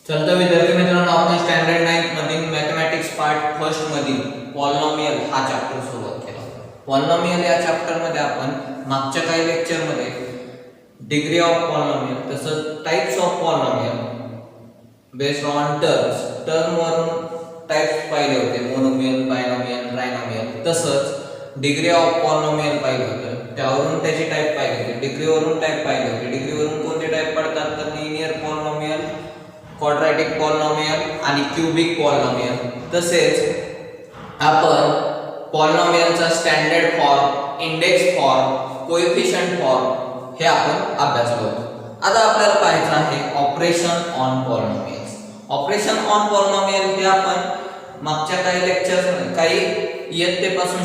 चल तर विद्यार्थी मित्रांनो, आपण स्टँडर्ड 9 मधील मॅथमॅटिक्स पार्ट फर्स्ट मधील पॉलिनॉमियल हा चॅप्टर सुरुवात केला. पॉलिनॉमियल या चॅप्टर मध्ये आपण मागच्या काही लेक्चर मध्ये डिग्री ऑफ पॉलिनॉमियल तसंच types of polynomial based on term वरून टाइप्स पाहिले होते, मोनोमियल, बायनॉमियल, ट्रायनॉमियल. तसंच डिग्री ऑफ पॉलिनॉमियल पाहिलं होतं, त्यावरून त्याची टाइप पाहिली होती. डिग्रीवरून टाइप पाहिली होती. डिग्रीवरून कोणते टाइप पडतात तर लिनियर पॉलिनॉमियल, क्वाड्रॅटिक पॉलिनॉमियल आणि क्यूबिक पॉलिनॉमियल. तसेच आपण पॉलिनॉमियलचा standard form, index form, coefficient form हे आपण अभ्यासलो. आता आपल्याला पाहायचं आहे operation on polynomials. Operation on polynomial हे आपण मागच्या काही लेक्चर्स काही इयत्तेपासून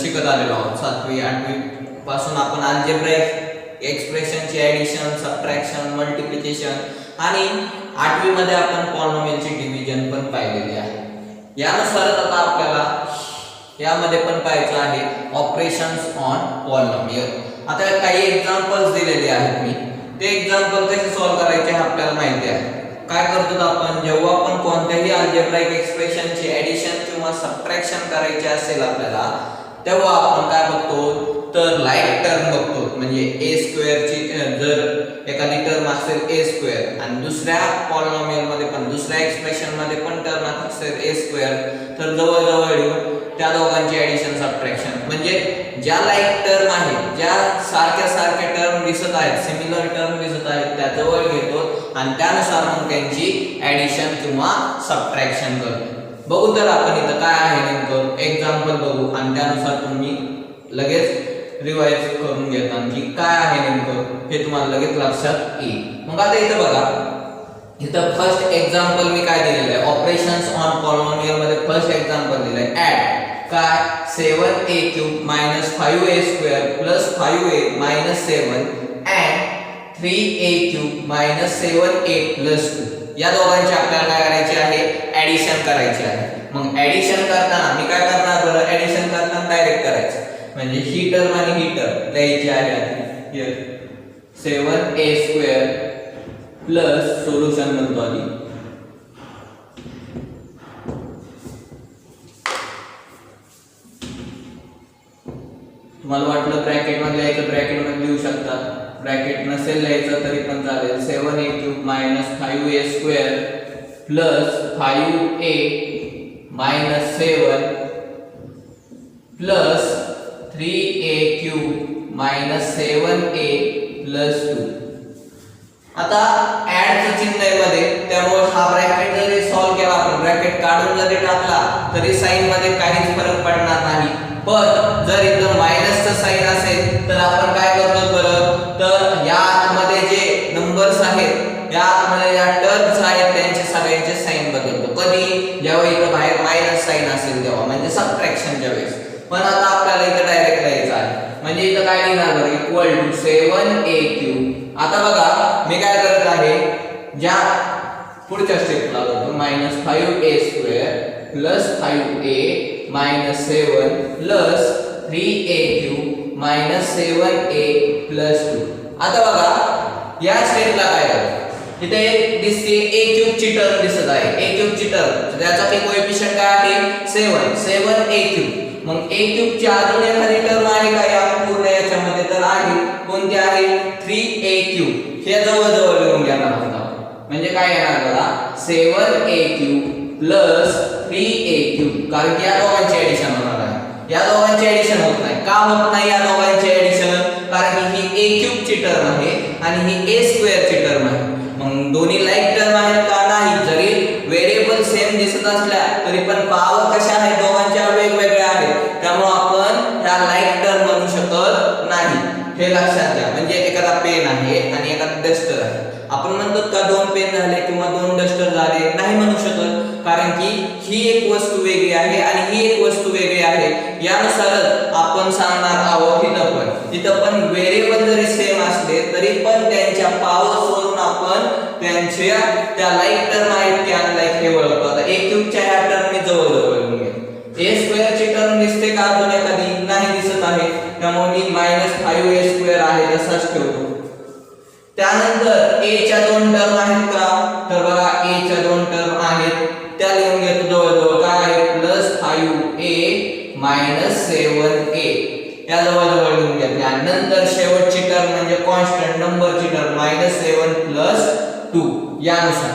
शिकत आलेलो आहोत. 7वी 8वी पासून आपण अल्जेब्राइक एक्सप्रेशनची ॲडिशन, सबट्रॅक्शन, मल्टिप्लिकेशन आणि 8वी मध्ये आपण पॉलिनॉमियलची डिव्हिजन पण पाहिलेली आहे. यानुसारच आता आपल्याला यामध्ये पण पाहायचं आहे ऑपरेशन्स ऑन पॉलिनॉमियल. आता काही एक्झाम्पल्स दिलेले आहेत मी, ते एक्झाम्पल कसे सॉल्व्ह करायचे हे आपल्याला माहिती आहे. काय करतो आपण, जेव्हा आपण कोणत्याही अल्जेब्राइक एक्सप्रेशनची ॲडिशन किंवा सबट्रॅक्शन करायची असेल आपल्याला, तेव्हा आपण काय बघतो तर लाईक टर्म बघतो. म्हणजे ए स्क्वेअरची जर एखादी टर्म असेल ए स्क्वेअर आणि दुसऱ्या पॉलिनॉमियल मध्ये पण दुसऱ्या एक्सप्रेशन मध्ये पण टर्म असेल ए स्क्वेअर, तर जवळ येऊन त्या दोघांची ॲडिशन सबट्रॅक्शन म्हणजे ज्या लाईक टर्म आहेत, ज्या सारख्या टर्म दिसत आहेत, सिमिलर टर्म दिसत आहेत, त्या जवळ घेतो आणि त्यानुसार मग त्यांची ॲडिशन किंवा सबट्रॅक्शन करतो. बघू तर आपण इथं काय आहे नेमकं, एक्झाम्पल बघू आणि त्यानुसार तुम्ही लगेच रिवाइज करून घेता की काय आहे नेमकं हे तुम्हाला लगेच लक्षात येईल. मग आता इथं बघा, इथं फर्स्ट एक्झाम्पल मी काय दिलेलं आहे, ऑपरेशन्स ऑन पॉलिनॉमियल मध्ये फर्स्ट एक्झाम्पल दिलंय ऍड काय 7a cube minus 5a square plus 5a minus 7 and 3a cube minus 7a plus 2. या दोघांची आपल्याला काय करायची आहे, ॲडिशन करायची आहे. मग ॲडिशन करताना मी काय करणार बरं, ॲडिशन करताना डायरेक्ट करायचं. म्हणजे ही टर्म आणि ही टर्म द्यायची आहे आधी. Here 7a square plus solution म्हणतो आधी तुम्हाला वाटलं ब्रॅकेट मध्ये लिहायचं, ब्रॅकेट मध्ये लिहू शकता. ब्रॅकेट नसेल लिहायचं तरी पण चालेल. 7a cube minus 5a square plus 5a minus 7 plus 3a cube minus 7a plus 2. आता ऍडचं चिन्ह आहे मध्ये, त्यामुळे हा ब्रॅकेट जरी सॉल्व्ह केला आपण, ब्रॅकेट काढून जरी टाकला तरी साइन मध्ये काहीच फरक पडणार नाही. पण जर इथं मायनसचं साइन असेल तर आपण काय करतो बरं, तर या मध्ये जे नंबर्स आहेत, या मध्ये या टर्म्स आहेत, त्यांचे सगळ्यांचे साइन बदलतो. कधी, जेव्हा इथं बाहेर मायनस साइन असेल तेव्हा, म्हणजे सबट्रॅक्शनच्या वेळेस. पण आता आपल्याला इथं डायरेक्ट लिहायचं आहे. म्हणजे इथं काय लिहिणार बरं, इक्वल टू 7a क्यूब. आता बघा मी काय करत आहे, ज्या पुढच्या स्टेपला जातो, -5a square plus 5a minus 7 plus 3a cube minus 7a plus 2. आता बघा या स्टेपला काय करायचं, तिथे एक दिसते a क्यूब ची टर्म दिसत आहे. a क्यूब ची टर्म त्याचा की कोएफिशिएंट काय आहे 7a क्यूब. मग a क्यूब ची अजून एखादी टर्म आहे का या पूर्ण याच्यामध्ये, तर आहे. कोणती आहे 3a क्यूब. हे जवळ लिहून घेणार आहोत. म्हणजे काय येणार बघा 7a cube plus 3a cube. कारण की या दोघांची ॲडिशन होणार आहे. या दोघांची ॲडिशन होत नाही. का होत नाही या दोघांची ॲडिशन, कारण की ही a क्यूब ची टर्म आहे आणि ही a स्क्वेअर ची टर्म आहे. मग दोन्ही लाईक टर्म आहेत का, नाही. जरी व्हेरिएबल सेम दिसत असल्या तरी पण पॉवर कशा आहेत, दोघांच्या वेगवेगळ्या आहेत. त्यामुळे आपण त्या लाईक टर्म म्हणू शकत नाही. हे लक्षात घ्या. म्हणजे एखादा पेन आहे आणि एखादा डस्टर आहे, आपण म्हणतो का 2 पेन झाले किंवा 2 डस्टर झाले, नाही म्हणू शकत. कारण की ही एक वस्तू वेगळी आहे आणि ही एक वस्तू वेगळी आहे. यानुसारच आपण सांगणार आहोत तिथं पण व्हेरिएबल जरी सेम असले तरी पण त्यांच्या पॉवर्स वरून आपण त्यांच्या त्या लाईक टर्म आहेत त्या अनलाईक हे ओळखतो. आता a क्यूबच्या ह्या टर्म मी जवळ लिहून घेतो. a स्क्वेअर ची टर्म दिसते का अजून एखादी, नाही दिसत आहे. त्यामुळे मी -5a स्क्वेअर आहे तसाच ठेवतो. त्यानंतर a च्या दोन टर्म आहेत का, तर बघा a च्या दोन टर्म आहेत, त्या लिहून घेतो जवळजवळ. काय आहे, +5a - 7a, या जवळजवळ लिहून घेतल्या. आणि नंतर शेवटची टर्म म्हणजे कॉन्स्टंट नंबरची टर्म -7 + 2 यानुसार.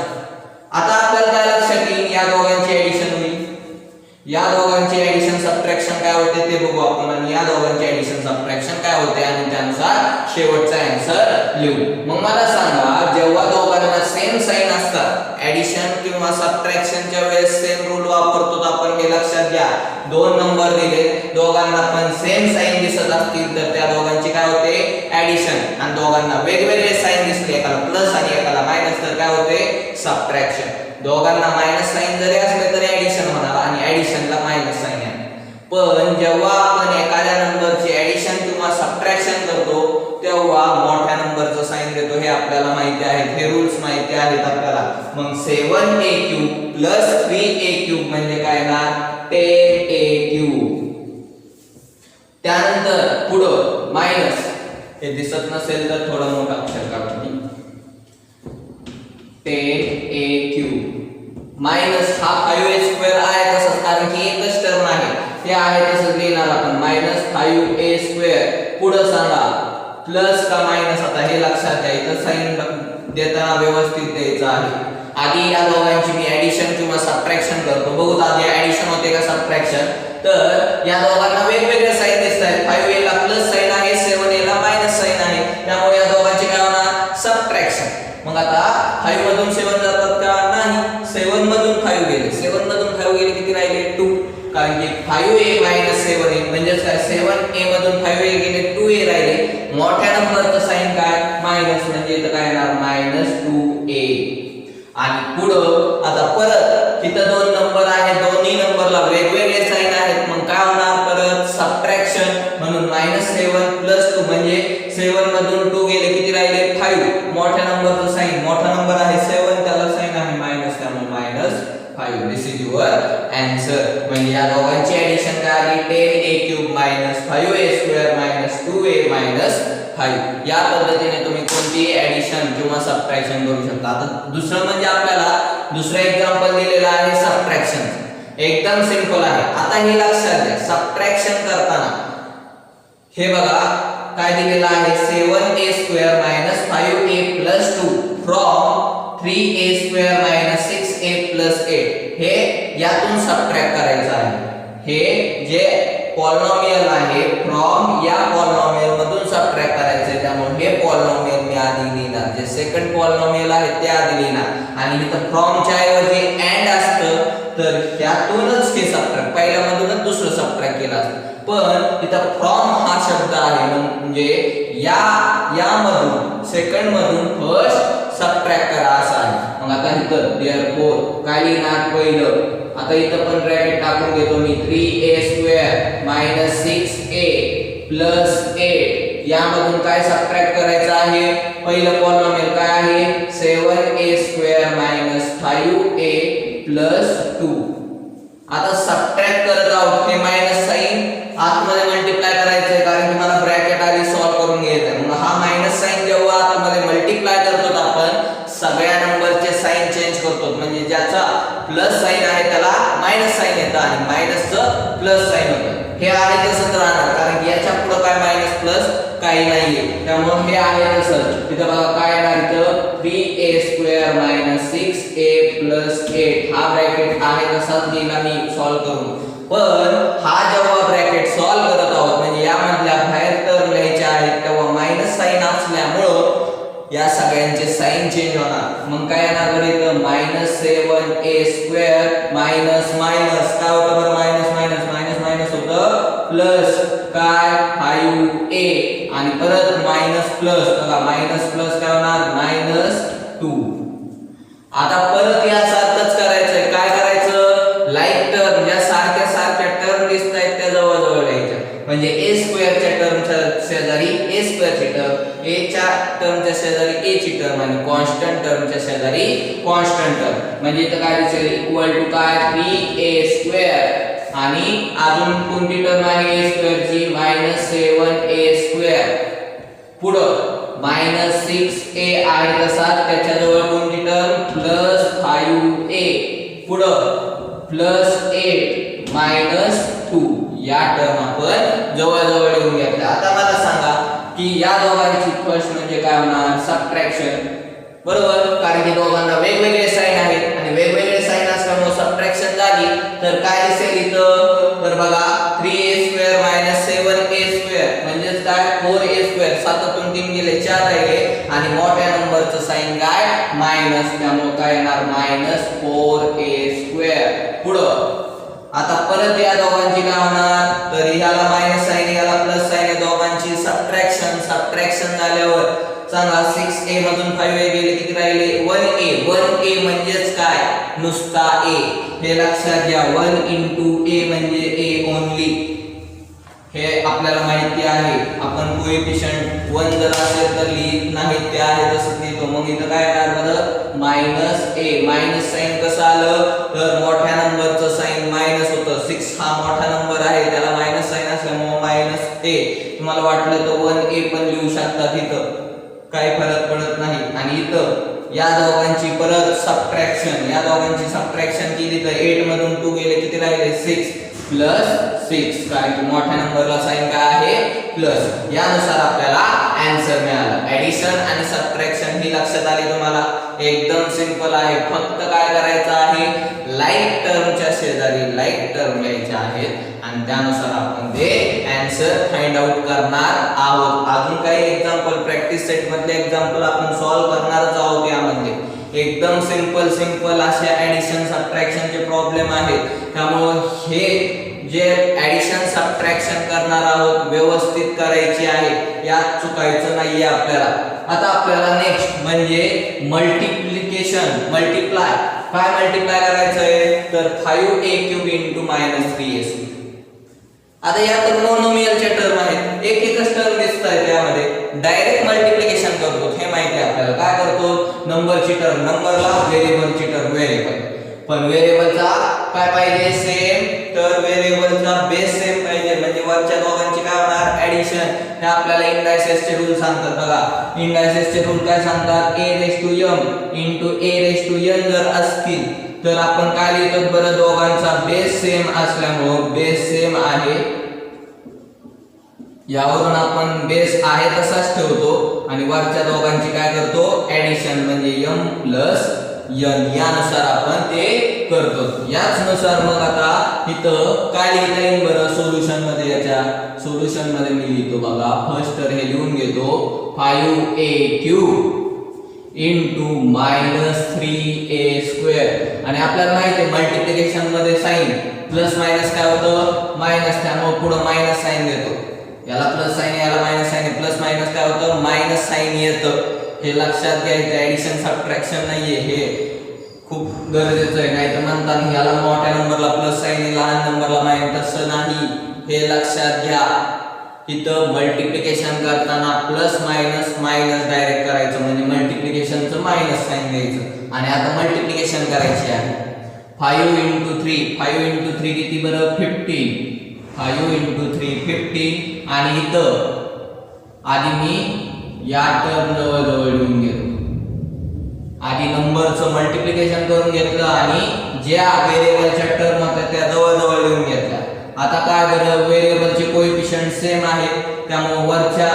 आता आपल्याला काय लक्षात येईल, या दोघांची ऍडिशन होईल. या दोघांची ऍडिशन सबट्रॅक्शन काय होते ते बघू आपण, आणि या दोघांची ऍडिशन सबट्रॅक्शन काय होते, आणि त्यानुसार शेवटचा आन्सर लिहू. मग मला सांगा, जेव्हा दोघांना सेम साइन असतात, ऍडिशन किंवा सबट्रॅक्शनच्या वेळेस सेम रूल वापरतो आपण, हे लक्षात घ्या. दोन नंबर दिले, दोघांना पण सेम साइन दिसत असतील तर त्या दोघांची काय होते, ऍडिशन. आणि दोघांना वेगवेगळे साइन दिसले, एकाला प्लस आणि एकाला मायनस, तर काय होते, सबट्रॅक्शन. दोघांना मायनस साइन जरी असले तरी ऍडिशन होणार, आणि ऍडिशनला मायनस साइन आहे. पण जेव्हा आपण एखाद्या नंबरची ऍडिशन किंवा सबट्रॅक्शन करतो तेव्हा मोठ्या नंबरचं साइन देतो, हे आपल्याला माहिती आहे, हे रूल्स माहिती आहेत आपल्याला. मग 7a³ + 3a³ म्हणजे काय ना, 10a³. त्यानंतर पुढं मायनस, हे दिसत नसेल तर थोडं मोठं अक्षर काढा तुम्ही, 10a³ मायनस हा 5a² आहे तसंच, कारण की एकच टर्म आहे, हे आहे तसंच लिहिणार आपण, -5a². पुढं सांगा प्लस का मायनस, आता हे लक्षात घ्या, इथं साइन देताना व्यवस्थित द्यायचं आहे. आधी या दोघांची मी ऍडिशन किंवा सबट्रॅक्शन करतो, बघू आधी ऍडिशन होते का सबट्रॅक्शन. तर या दोघांना वेगवेगळे साइन दिसतात, 5a ला प्लस साइन आहे, 7a ला मायनस साइन आहे, त्यामुळे या दोघांची काय होणार, सबट्रॅक्शन. मग आता 5 मधून 7 जातात का, नाही, 7 मधून 5 गेले, 7 मधून 5 गेले, किती राहिले, 2. कारण की 5a - 7a म्हणजे काय, 7a मधून 5a गेले, 2a राहिले. मोठ्या नंबरचं साइन काय, मायनस, म्हणजे इथं काय येणार, -2a. आणि पुढं आता परत तिथं दोन नंबर आहेत, दोन्ही नंबरला वेगवेगळे साइन आहेत, मग काय होणार, परत सबट्रॅक्शन. म्हणून -7 + 2 म्हणजे 7 मधून 2 गेले, किती राहिले, 5. मोठ्या नंबरचं साइन, मोठा नंबर आहे 7, त्याला साइन आहे मायनस, त्यामुळे -5. दिस इज युअर आन्सर. म्हणजे या दोघांची ऍडिशन काय आली, 10a³ - 5a² - 2a - 5. या पद्धतीने तुम्ही कोणतीही ऍडिशन किंवा सबट्रॅक्शन करू शकता. आता दुसरं म्हणजे आपल्याला दुसरं एक्झाम्पल दिलेलं आहे सबट्रॅक्शन, एकदम सिंपल आहे. आता हे लक्षात घ्या, सबट्रॅक्शन करताना हे बघा काय दिलेलं आहे, 7a² - 5a + 2 from 3a² - 6a + 8. हे यातून सबट्रॅक्ट करायचं आहे. हे जे पॉलिनॉमियल आहे फ्रॉम या पॉलिनॉमियल मधून सबट्रॅक्ट करायचं आहे, त्यामुळे हे पॉलिनॉमियल मी आधी लिहिणार, जे सेकंड पॉलिनॉमियल आहे ते आधी लिहिणार. आणि इथं फ्रॉमच्या ऐवजी अँड असतं तर त्यातूनच हे सबट्रॅक्ट, पहिल्या मधूनच दुसरं सबट्रॅक्ट केलं असतं. पण इथं फ्रॉम हा शब्द आहे, म्हणजे यामधून सेकंड मधून फर्स्ट सबट्रॅक्ट करा असं आहे. मग आता इथं देअरफॉर काय लिहिणार, पहिलं आता इथं पण ब्रॅकेट टाकून घेतो मी, 3a² - 6a + 8. यामधून काय सबट्रॅक्ट करायचं आहे, पहिलं पॉलिनॉमियल काय आहे, 7a² - 5a + 2. आता सबट्रॅक्ट करत आहोत, हे मायनस साइन आतमध्ये मल्टिप्लाय करायचंय, कारण की मला ब्रॅकेट आधी सॉल्व्ह करून घ्यायचंय. मग हा मायनस साइन जेव्हा आतमध्ये मल्टिप्लाय करतो आपण, सगळ्या नंबरचे साइन चेंज करतो, म्हणजे ज्याचा प्लस साइन आहे त्याला मायनस साइन येतं आणि मायनसचं प्लस साइन होतं. हे आहे तसंच राहणार, कारण की याच्या पुढे काय मायनस प्लस काही नाहीये, त्यामुळे हे आहे तसंच. इथं बघा काय येणार, इथं 3a² - 6a + 8. हा ब्रॅकेट आहे तसाच लिहिला मी सॉल्व्ह करून. पण हा जेव्हा ब्रॅकेट सॉल्व्ह करत आहोत, म्हणजे यामधल्या बाहेर टर्म लिहायच्या आहेत, तेव्हा मायनस साइन असल्यामुळं या सगळ्यांचे साइन चेंज होणार. मग काय येणार बरं, इथं -7a² मायनस मायनस काय होतं बरं, मायनस मायनस मायनस मायनस होतं, प्लस काय 5a आणि परत मायनस प्लस, बघा मायनस प्लस काय होणार, -2. आता परत यासारखंच करायचंय, काय करायचं, लाईक टर्म ज्या सारख्या सारख्या टर्म दिसत आहेत त्या जवळ जवळ लिहायच्या. म्हणजे a² च्या टर्मच्या शेजारी a² ची टर्म, a च्या टर्मच्या शेजारी a ची टर्म आणि कॉन्स्टंट टर्मच्या शेजारी कॉन्स्टंट टर्म. म्हणजे इथं काय दिसेल, इक्वल टू काय 3a² आणि अजून कोणती टर्म आहे a² ची, -7a². पुढं मायनस 6a आहे तसाच त्याच्याजवळ कोणती टर्म प्लस 5a पुढं प्लस 8 मायनस 2 या टर्म आपण जवळ लिहून घेतल्या. आता मला सांगा की या दोघांची फर्स्ट म्हणजे काय होणार सबट्रॅक्शन बरोबर, कारण की दोघांना वेगवेगळे साइन आहेत आणि वेगवेगळे साइन असल्यामुळे सबट्रॅक्शन झाली तर काय दिसेल इथं तर बघा 3a² - 7a² म्हणजे काय 4a². 7तून 3 गेले 4 राहिले आणि मोठ्या नंबरचं साइन काय मायनस, त्यामुळे काय येणार -4a². पुढं आता परत या दोघांची काय होणार तर ह्याला मायनस साइन ह्याला प्लस साइन आहे, दोघांची सबट्रॅक्शन झाल्यावर सांगा 6a मधून 5a गेले किती राहिले 1a म्हणजेच काय नुसता a. हे लक्षात घ्या 1 * a म्हणजे a ओन्ली. हे आपल्याला माहिती आहे. आपण कोएफिशियंट 1 जर असेल तर लिहित नाही ते आहे तसंच लिहितो. मग इथं काय येणार बरं -a. मायनस साइन कसं आलं तर मोठ्या नंबरचं साइन मायनस होतं. 6 हा मोठा नंबर आहे त्याला मायनस साइन असल्यामुळे -a. तुम्हाला वाटलं तर 1a पण लिहू शकता तिथं काही फरक पडत नाही. आणि इथं या दोघांची परत सबट्रॅक्शन, या दोघांची सबट्रॅक्शन केली तर 8 मधून 2 गेले किती राहिले 6 प्लस 6 कारण की मोठ्या नंबरला साइन काय आहे प्लस. यानुसार आपल्याला आन्सर मिळाला. ऍडिशन आणि सबट्रॅक्शन ही लक्षात आली तुम्हाला. एकदम सिंपल आहे. फक्त काय करायचं आहे लाईक टर्मच्या शेजारी लाईक टर्म घ्यायचे आहेत आणि त्यानुसार आपण ते आन्सर फाइंड आउट करणार आहोत. अजून काही एक्झाम्पल प्रॅक्टिस सेट मधले एक्झाम्पल आपण सॉल्व्ह करणारच आहोत. यामध्ये एकदम सिंपल असे ऍडिशन सबट्रॅक्शनचे प्रॉब्लेम आहेत. त्यामुळे हे जे ऍडिशन सबट्रॅक्शन करणार आहोत व्यवस्थित करायची आहे, यात चुकायचं नाहीये आपल्याला. आता आपल्याला नेक्स्ट म्हणजे मल्टिप्लिकेशन मल्टिप्लाय. काय मल्टिप्लाय करायचं आहे तर 5a³ * -3a². आता या तर मोनोमियलचे टर्म आहेत. एकच टर्म दिसतंय त्यामध्ये डायरेक्ट मल्टिप्लिकेशन करतो हे माहिती आहे आपल्याला. काय करतो नंबरची टर्म नंबरला व्हेरिएबलची टर्म व्हेरिएबल, पण व्हेरिएबलचा काय पाहिजे सेम तर व्हेरिएबलचा बेस सेम पाहिजे. म्हणजे वरच्या दोघांची काय होणार ऍडिशन. हे आपल्याला इंडायसेसचे रूल सांगतात बघा. इंडायसेसचे रूल काय सांगतात a⁻m * a⁻n जर असतील तर आपण काय लिहितो बरं दोघांचा बेस सेम असल्यामुळे बेस सेम आहे यावरून आपण बेस आहे तसाच ठेवतो आणि वरच्या दोघांची काय करतो ऍडिशन म्हणजे m + n यानुसार आपण ते करतो. याच नुसार मग आता इथं काय लिहिता येईल बरं सोल्युशन मध्ये. याच्या सोल्युशन मध्ये मी लिहितो बघा फर्स्ट तर हे लिहून घेतो 5a³ * -3a² आणि आपल्याला माहिती आहे मल्टिप्लिकेशन मध्ये साइन प्लस मायनस काय होतं मायनस, त्यामुळे पुढे मायनस साइन देतो. याला प्लस साइन याला मायनस साइन प्लस मायनस काय होतं मायनस साइन येतं. हे लक्षात घ्यायचं. ऍडिशन सबट्रॅक्शन नाहीये हे खूप गरजेचं आहे. नाही तर म्हणतात याला मोठ्या नंबरला प्लस साइन लहान नंबरला मायनस, तसं नाही हे लक्षात घ्या. इथं मल्टिप्लिकेशन करताना प्लस मायनस डायरेक्ट करायचं म्हणजे मल्टिप्लिकेशनचं मायनस साइन द्यायचं. आणि आता मल्टिप्लिकेशन करायची आहे 5 * 3 5 * 3 किती बरं 15. 5 * 3 15 आणि इथं आधी मी या टर्म जवळ लिहून घेतो. आधी नंबरचं मल्टिप्लिकेशन करून घेतलं आणि ज्या व्हेरिएबलच्या टर्म होत्या त्या जवळ लिहून घेतल्या. आता काय बरं व्हेरिएबलचे कोएफिशियंट सेम आहेत त्यामुळे वरच्या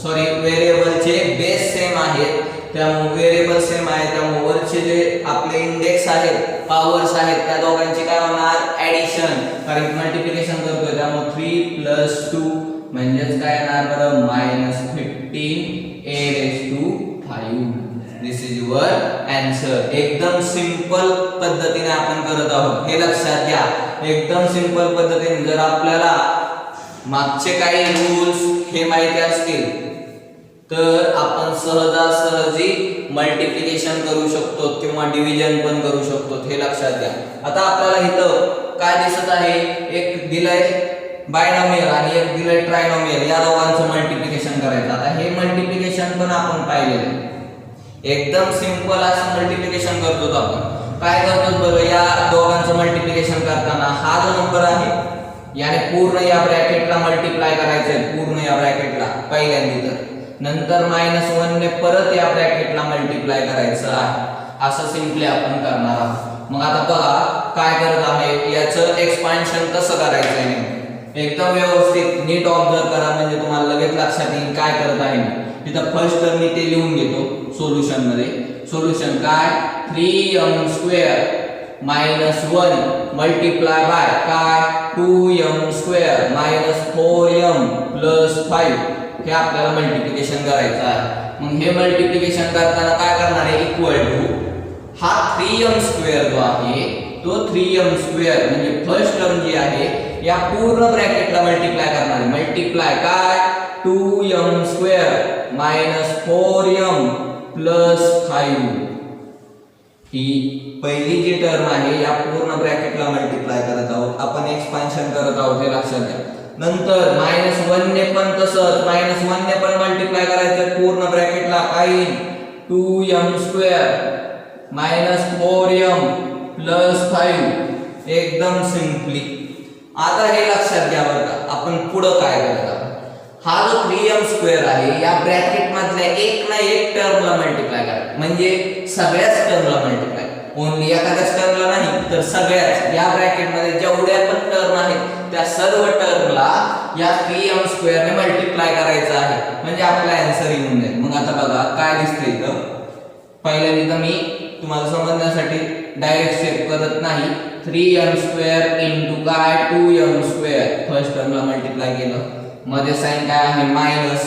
व्हेरिएबलचे बेस सेम आहेत त्यामुळे व्हेरिएबल सेम आहे त्यामुळे वरचे जे आपले इंडेक्स आहेत पॉवर्स आहेत त्या दोघांची काय होणार ऍडिशन. कारण मल्टिप्लिकेशन करतोय त्यामुळे 3 + 2 म्हणजेच काय येणार बरं -15a⁵. This is your answer. एकदम सिंपल पद्धतीने आपण करत आहोत हे लक्षात घ्या. एकदम सिंपल पद्धतीने जर आपल्याला मागचे काही रूल्स हे माहिती असतील तर आपण सहजासहजी मल्टिप्लिकेशन करू शकतो किंवा डिव्हिजन पण करू शकतो हे लक्षात घ्या. आता आपल्याला इथं काय दिसत आहे एक दिलंय बायनॉमियल आणि एक दिलंय ट्रायनॉमियल. या दोघांचं मल्टिप्लिकेशन करायचं. आता हे मल्टिप्लिकेशन पण आपण पाहिलेलं आहे. एकदम सिंपल असं मल्टिप्लिकेशन करतो आपण. काय करतो बघा या दोघांचं मल्टिप्लिकेशन करताना हा जो नंबर आहे याने पूर्ण या ब्रॅकेटला मल्टिप्लाय करायचंय पूर्ण या ब्रॅकेटला पहिल्यांदा. तर नंतर -1 ने परत या ब्रॅकेटला मल्टिप्लाय करायचं आहे. असं सिंपली आपण करणार आहोत. मग आता बघा काय करत आहे, याचं एक्सपान्शन कसं करायचं आहे. एकदम व्यवस्थित नीट ऑब्झर्व करा, म्हणजे तुम्हाला लगेच लक्षात येईल काय करत आहे. इथं फर्स्ट टर्म मी ते लिहून घेतो सोल्युशन मध्ये. सोल्युशन काय, 3m² -1 मल्टिप्लाय बाय काय 2m² -4m + 5 हे आपल्याला मल्टिप्लिकेशन करायचं आहे. मग हे मल्टिप्लिकेशन करताना काय करणार आहे, इक्वल टू हा 3m² जो आहे तो 3m² म्हणजे फर्स्ट टर्म जी आहे या पूर्ण ब्रॅकेटला मल्टिप्लाय करणार आहे. मल्टिप्लाय काय 2m² -4m + 5 ही पहिली जी टर्म आहे या पूर्ण ब्रॅकेटला मल्टिप्लाय करत आहोत आपण, एक्सपान्शन करत आहोत हे लक्षात घ्या. नंतर -1 ने पण तसंच -1 ने पण मल्टिप्लाय करायचं पूर्ण ब्रॅकेटला, काय 2m² -4m + 5 एकदम सिंपली. आता हे लक्षात घ्या बरं का, आपण पुढं काय करत आहोत. हा जो 3m² आहे या ब्रॅकेट मधल्या एक ना एक टर्मला मल्टिप्लाय करा, म्हणजे सगळ्याच टर्मला मल्टिप्लाय, ओन्ली एखाद्याच टर्मला नाही तर सगळ्याच. या ब्रॅकेट मध्ये जेवढ्या पण टर्म आहेत त्या सर्व टर्मला या 3m² ने मल्टिप्लाय करायचं आहे, म्हणजे आपला आन्सर येऊन जाईल. मग आता बघा काय दिसतंय इथं. पहिल्यांदा मी तुम्हाला समजण्यासाठी डायरेक्ट स्टेप करत नाही. 3m² इंटू काय 2m², फर्स्ट टर्मला मल्टिप्लाय केलं, मध्ये साइन काय आहे मायनस,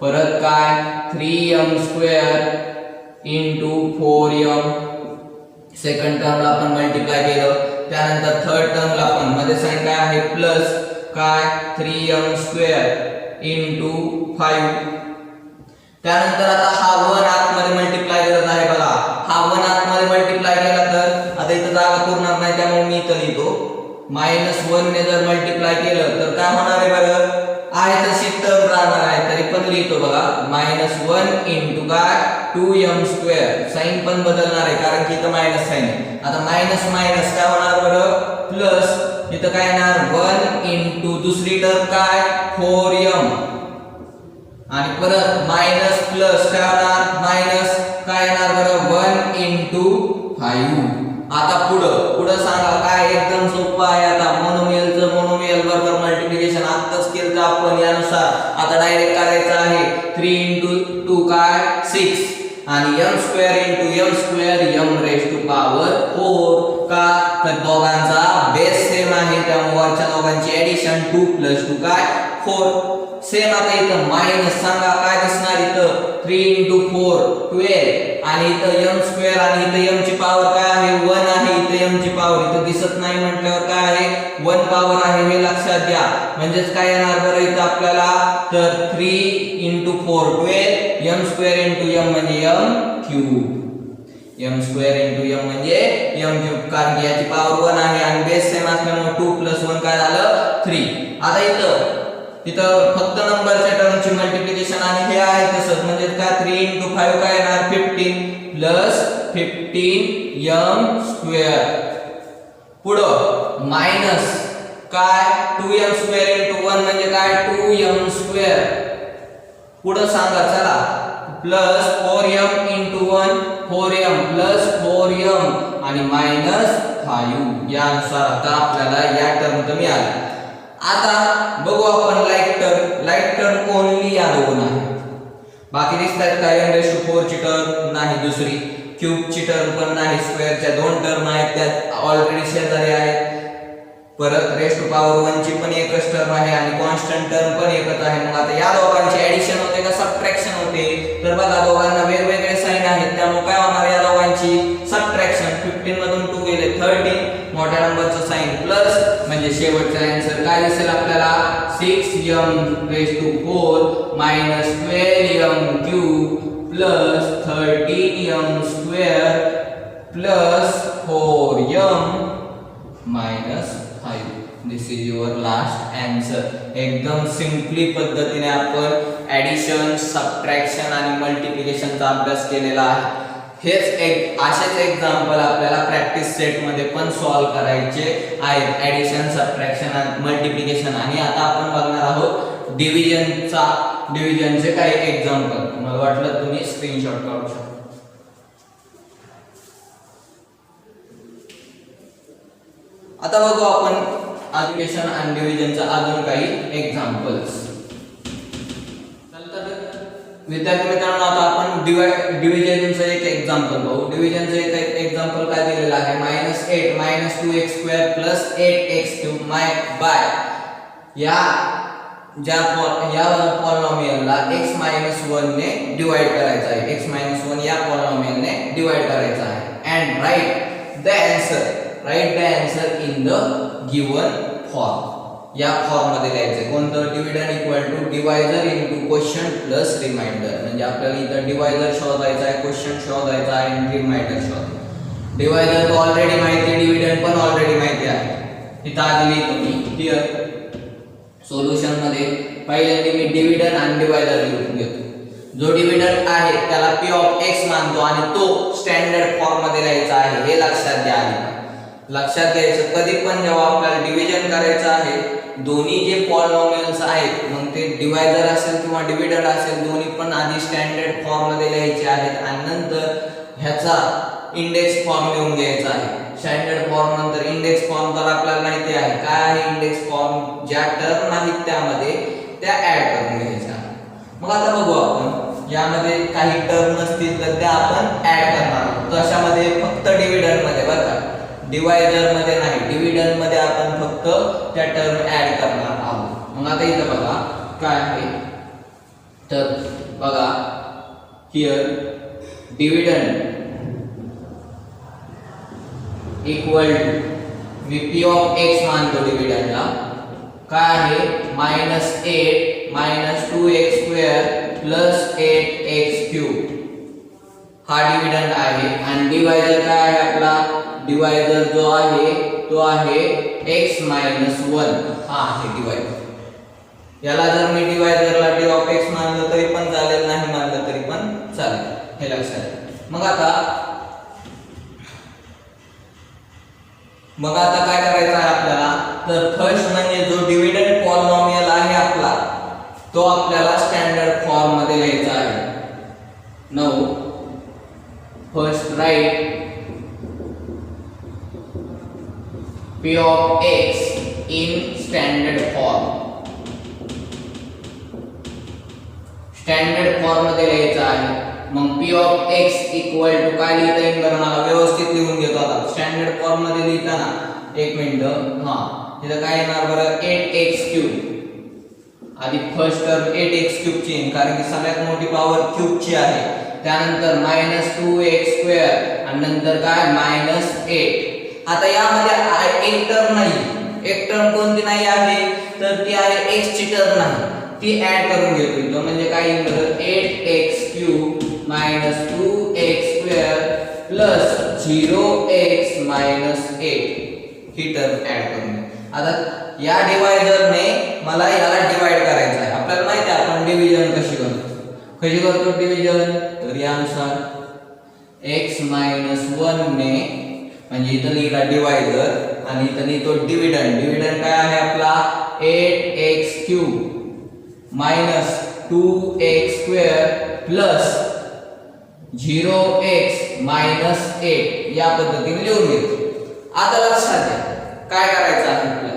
परत काय 3m² इंटू 4m, सेकंड टर्मला आपण मल्टिप्लाय केलं. त्यानंतर थर्ड टर्मला पण मध्ये साइन काय आहे प्लस काय 3m² इंटू 5. त्यानंतर आता हा 1 आतमध्ये मल्टिप्लाय करत आहे बघा. हा 1 आतमध्ये मल्टिप्लाय केला तर आता इथं जागा पुरणार नाही, त्यामुळे मी इथं लिहितो -1 ने जर मल्टिप्लाय केलं तर काय होणार आहे बरं, आहे तशी टर्म राहणार आहे, तरी पण लिहितो बघा -1 इंटू काय 2m², साइन पण बदलणार आहे कारण की इथं मायनस साइन आहे. आता मायनस मायनस काय होणार बरं प्लस, इथं काय येणार 1 इंटू दुसरी टर्म काय 4m, आणि परत मायनस प्लस काय होणार मायनस काय येणार बरं 1 इंटू 5. आता पुढं सांगा काय, एकदम सोपं आहे. आता मोनोमियलचं मोनोमियल बरोबर मल्टिप्लिकेशन आत्ताच केलं आपण, यानुसार आता डायरेक्ट करायचं आहे. 3 इंटू 2 काय 6 आणि m² इंटू m² m⁴ का, तर दोघांचा बेस सेम आहे त्यामुळे वरच्या दोघांची एडिशन 2 + 2 काय 4 सेम. आता इथं मायनस सांगा काय दिसणार, इथं 3 इंटू 4 12 आणि इथं m² आणि इथं m ची पॉवर काय आहे 1 आहे, इथं m ची पॉवर इथं दिसत नाही म्हटल्यावर काय आहे 1 पॉवर आहे हे लक्षात घ्या. म्हणजेच काय येणार बरं इथं आपल्याला, तर 3 इंटू 4 12 m² इंटू m म्हणजे m³ m² इंटू m म्हणजे m³, कारण की याची पॉवर 1 आहे आणि बेस सेम असल्यामुळे 2 + 1 काय झालं 3. आता इथं फक्त नंबरच्या टर्मची मल्टिप्लिकेशन आणि हे आहे तसंच, म्हणजे काय 3 इंटू 5 काय येणार 15 + 15m². पुढं मायनस काय 2m² इंटू 1 म्हणजे काय 2m². पुढं सांगा चला plus 4m into 1 4m + 4m आणि -5. यानुसार आता आपल्याला या टर्म कमी आल्या. आता बघू आपण लाईक टर्म ओन्ली या दोन आहे, बाकी दिसतात काय m⁴ ची टर्म नाही, दुसरी क्यूब ची टर्म पण नाही, स्क्वेअरच्या 2 टर्म आहेत त्यात ऑलरेडी शेजारी आहेत, परत r⁴ ची पण एकच टर्म आहे आणि कॉन्स्टंट टर्म पण एकच आहे. मग आता या दोघांची ऍडिशन होते का सबट्रॅक्शन होते, तर बघा दोघांना वेगवेगळे साइन आहेत त्यामुळे काय होणार या दोघांची सबट्रॅक्शन. 15 मधून 2 गेले 13, मोठ्या नंबरचं साइन प्लस, म्हणजे शेवटचा आन्सर काय दिसेल आपल्याला 6m⁴ -12m³ + 13m² + 4m -5. This is your last answer. एकदम सिंपली पद्धतीने आपण ऍडिशन, सबट्रॅक्शन आणि मल्टिप्लिकेशनचा अभ्यास केलेला आहे. हेच असेच एक्झाम्पल आपल्याला प्रॅक्टिस सेट मध्ये पण सॉल्व करायचे आहेत, ऍडिशन, सबट्रॅक्शन आणि मल्टिप्लिकेशन. आणि आता आपण बघणार आहोत डिव्हिजनचा डिव्हिजनचे काही एक्झाम्पल, मला वाटलं तुम्ही स्क्रीनशॉट काढू शकता. आता बघू आपण ॲडिशन आणि डिव्हिजनचा अजून काही एक्झाम्पल्स. तर विद्यार्थी मित्रांनो आता आपण डिव्हिजनचं एक एक्झाम्पल बघू. डिव्हिजनचं एक एक्झाम्पल काय दिलेलं आहे, -8 2x² 8x³ बाय या पॉलिनॉमियलला x 1 ने डिवाइड करायचा आहे. x 1 या पॉलिनॉमियलने डिवाइड करायचा आहे. And write the answer in the given form. या फॉर्म मध्ये लिहायचं कोणतं, dividend equal to divisor into quotient plus remainder. म्हणजे आपल्याला इथं डिवायझर शोधायचा आहे, क्वेश्चन शोधायचा आहे आणि रिमाइंडर शोधायचा. डिवायझर ऑलरेडी माहिती आहे, डिव्हिडंड पण ऑलरेडी माहिती आहे. इथं आधी लिहितो मी क्लिअर. सोल्युशन मध्ये पहिल्यांदा मी डिव्हिडंड आणि डिवायझर लिहून घेतो. जो डिव्हिडंड आहे त्याला p ऑफ x मानतो आणि तो स्टँडर्ड फॉर्म मध्ये लिहायचा आहे. हे लक्षात घ्या. लक्षात घ्यायचं कधी पण जेव्हा आपल्याला डिव्हिजन करायचं आहे, दोन्ही जे पॉलिनॉमियल्स आहेत, मग ते डिवायझर असेल किंवा डिव्हिडंड असेल, दोन्ही पण आधी स्टँडर्ड फॉर्म मध्ये लिहायचे आहेत आणि नंतर ह्याचा इंडेक्स फॉर्म लिहून घ्यायचा आहे. स्टँडर्ड फॉर्म नंतर इंडेक्स फॉर्म तर आपल्याला माहिती आहे काय आहे. इंडेक्स फॉर्म ज्या टर्म आहेत त्यामध्ये त्या ऍड करून घ्यायच्या. मग आता बघू आपण यामध्ये काही टर्म नसतील तर त्या आपण ऍड करणार आहोत. कशामध्ये, फक्त डिव्हिडंड मध्ये बरं का, डिवायझर मध्ये नाही. डिव्हिडंड मध्ये आपण फक्त त्या टर्म ऍड करणार आहोत. मग आता इथं बघा काय आहे, तर बघा हियर डिव्हिडंड इक्वल टू मी p ऑफ x मानतो डिव्हिडंडला काय आहे, -8 2x² 8x³ हा डिव्हिडंड आहे. आणि डिवायझर काय आहे आपला, डिवायझर जो आहे तो आहे x 1 हा आहे डिवायझर. याला जर मी डिवायझरला d ऑफ x मानलं तरी पण चालेल, नाही मानलं तरी पण चालेल, हे लक्षात घ्या. मग आता काय करायचं आहे आपल्याला, तर फर्स्ट म्हणजे जो डिव्हिडंड पॉलिनॉमियल आहे आपला तो आपल्याला स्टँडर्ड फॉर्म मध्ये लिहायचा आहे. Now first write p of x in standard form. Standard form मध्ये लिहायचा आहे. मग p of x equal to काय लिहिता येईल बरं, मला व्यवस्थित लिहून घेतो. आता स्टँडर्ड फॉर्म मध्ये लिहिताना एक मिनिट, इथं काय येणार बरं, 8x³ आधी फर्स्ट टर्म 8x³ ची येईल कारण की सगळ्यात मोठी पॉवर क्यूब ची आहे. त्यानंतर -2x² आणि नंतर काय -8. आता यामध्ये एक टर्म नाही, एक टर्म कोणती नाही आहे तर ती आहे x ची टर्म नाही, ती ऍड करून घेतो इथं. म्हणजे काय येईल बरं, 8x³ -2x² 0x 8 ही टर्म ऍड करून घ्या. आता या डिवायझरने मला याला डिवाइड करायचं आहे. आपल्याला माहिती आहे आपण डिव्हिजन कशी करतो डिव्हिजन, तर यानुसार x 1 ने म्हणजे इथं लिहिला डिवायझर आणि इथं लिहितो डिव्हिडंड. डिव्हिडंड काय आहे आपला 8x³ -2x² 0x 8 या पद्धतीने लिहून घेतो. आता लक्षात घ्या काय करायचं आहे आपल्याला.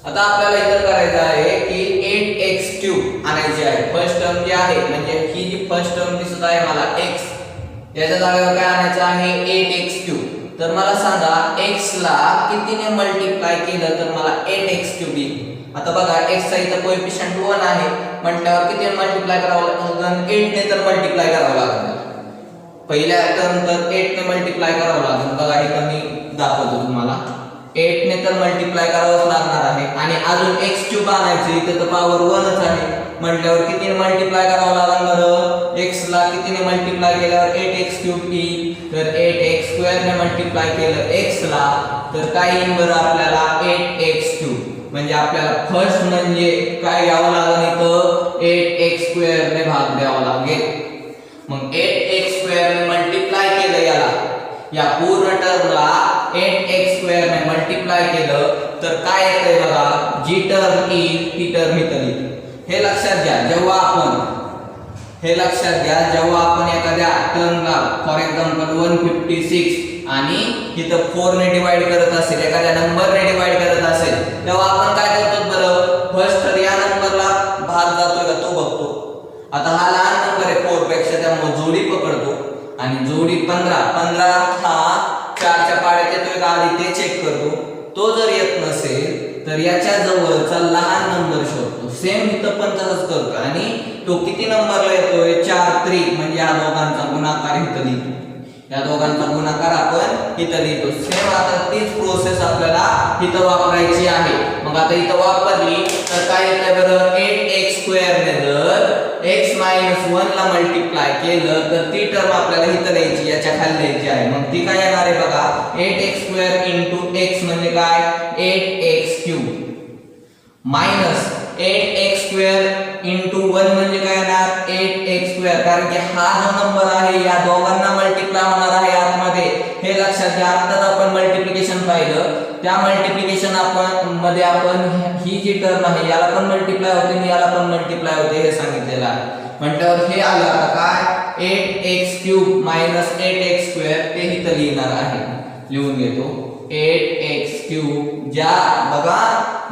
आता आपल्याला इथं करायचं आहे की 8x³ आणायची आहे. फर्स्ट टर्म जी आहे म्हणजे ही जी फर्स्ट टर्म दिसत आहे मला x, याच्या जागेवर काय आणायचं आहे 8x³. तर मला सांगा x ला कितीने मल्टिप्लाय केलं तर मला 8x³ येईल. आता बघा x चा इथं कोएफिशिएंट 1 आहे म्हटल्यावर कितीने मल्टिप्लाय करावं लागेल, 8 ने तर मल्टिप्लाय करावं लागेल. पहिल्या टर्म तर 8 ने मल्टिप्लाय करावं लागेल. बघा इथं मी दाखवतो तुम्हाला 8 ने तर मल्टिप्लाय करावंच लागणार आहे आणि अजून x³ आणायचं. इथं तर पॉवर 1च आहे म्हटल्यावर कितीने मल्टिप्लाय करावं लागेल बरं, x ला कितीने मल्टिप्लाय केल्यावर 8x³ येईल. तर 8x² ने मल्टिप्लाय केलं x ला तर काय येईल बरं आपल्याला 8x³. म्हणजे आपल्याला फर्स्ट म्हणजे काय घ्यावं लागेल इथं 8x² ने भाग द्यावा लागेल. मग 8x² ने मल्टिप्लाय केलं याला, या पूर्ण टर्मला 8x² ने मल्टिप्लाय केलं तर काय येतंय बघा, जी टर्म येईल ती टर्म इथं लिहितो. हे लक्षात घ्या जेव्हा आपण हे लक्षात घ्या, जेव्हा आपण एखाद्या टर्मला फॉर एक्झाम्पल 156 आणि इथं 4 ने डिवाइड करत असेल, एखाद्या नंबरने डिवाइड करत असेल, तेव्हा आपण काय करतो बरं, फर्स्ट तर या नंबरला भाग जातोय का तो बघतो. आता हा लहान नंबर आहे 4 पेक्षा, त्यामुळे जोडी पकडतो आणि जोडी 15 हा 4 च्या पाड्यात येतोय का आधी ते चेक करतो. तो जर येत नसेल तर याच्या जवळचा लहान नंबर शोधतो. सेम इथं पण तसंच करतो आणि तो किती नंबरला येतोय 4 3 म्हणजे या दोघांचा गुणाकार इथं लिहितो. या दोघांचा गुणाकार आपण इथं लिहितो. सेम आता तीच प्रोसेस आपल्याला इथं वापरायची आहे. मग आता इथं वापरली तर काय येतंय बरं, 8x² ने जर x - 1 ला मल्टिप्लाय केलं तर ती टर्म आपल्याला इथं द्यायची, याच्या खाली द्यायची आहे. मग ती काय येणार आहे बघा, 8x² x म्हणजे काय 8x³ मायनस 8x² 1 म्हणजे काय येणार 8x², कारण की हा जो नंबर आहे या दोघांना मल्टिप्लाय होणार आहे आतमध्ये. हे लक्षात घ्या, आत्ताच आपण मल्टिप्लिकेशन पाहिलं, त्या मल्टिप्लिकेशन मध्ये आपण ही जी टर्म आहे याला पण मल्टिप्लाय होते आणि याला पण मल्टिप्लाय होते हे सांगितलेलं आहे. म्हटल्यावर हे आलं आता काय 8x³ मायनस 8x² ते इथं लिहिणार आहे. लिहून घेतो 8x³ ज्या बघा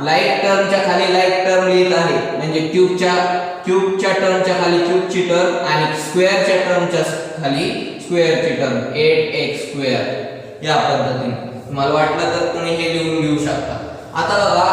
लाईक टर्मच्या खाली लाईक टर्म लिहित आहे, म्हणजे क्यूबच्या टर्मच्या खाली क्यूबची टर्म आणि स्क्वेअरच्या टर्मच्या खाली स्क्वेअरची टर्म 8x² या पद्धतीने. तुम्हाला वाटलं तर तुम्ही हे लिहून घेऊ शकता. आता बघा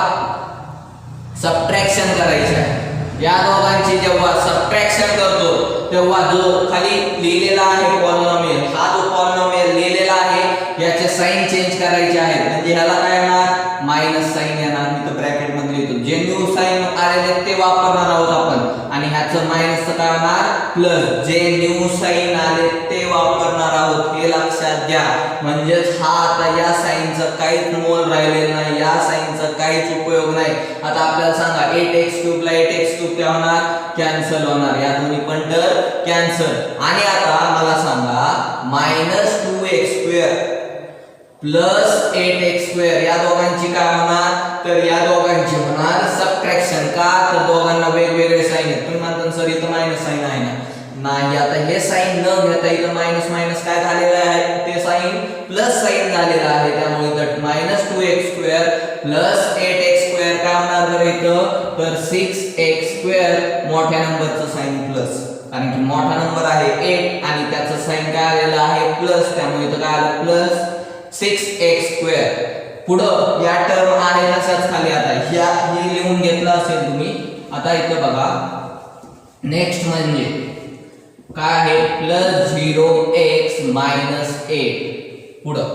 सबट्रॅक्शन करायचे आहे. या दोघांची जेव्हा सबट्रॅक्शन करतो तेव्हा जो खाली लिहिलेला आहे पॉलिनॉमियल, हा जो पॉलिनॉमियल लिहिलेला आहे याचे साइन चेंज करायचे आहेत. म्हणजे ह्याला काय येणार मायनस साइन येणार, मी तर ब्रॅकेट मध्ये लिहितो. जे न्यू साइन आलेले ते वापरणार आहोत आपण आणि ह्याचं मायनसचं काय होणार प्लस. जे न्यू साइन आले ते वापरणार आहोत हे लक्षात घ्या. म्हणजेच हा आता या साइनचं काहीच मोल राहिलेलं नाही, या साइनचा काहीच उपयोग नाही. आता आपल्याला सांगा 8x³ ला 8x³ काय होणार कॅन्सल होणार, या दोन्ही पण टर्म कॅन्सल. आणि आता मला सांगा -2x² प्लस 8x² या दोघांची काय होणार, तर या दोघांची होणार सबट्रॅक्शन. का तर दोघांना वेगवेगळे साइन आहेत. तुम्ही म्हणता सर इथं मायनस साइन आहे ना, नाही. आता हे साइन न घेता इथं मायनस मायनस काय झालेलं आहे, ते साइन प्लस साइन झालेलं आहे. त्यामुळे इथं -2x² प्लस 8x² काय होणार बरं इथं, तर 6x² मोठ्या नंबरचं साइन प्लस, कारण की मोठा नंबर आहे 8 आणि त्याचं साइन काय आलेलं आहे प्लस, त्यामुळे इथं काय आलं प्लस 6x². पुढं या टर्म आहे तशाच खाली आता ह्या हे लिहून घेतलं असेल तुम्ही. आता इथं बघा नेक्स्ट म्हणजे काय आहे प्लस 0x - 8 पुढं.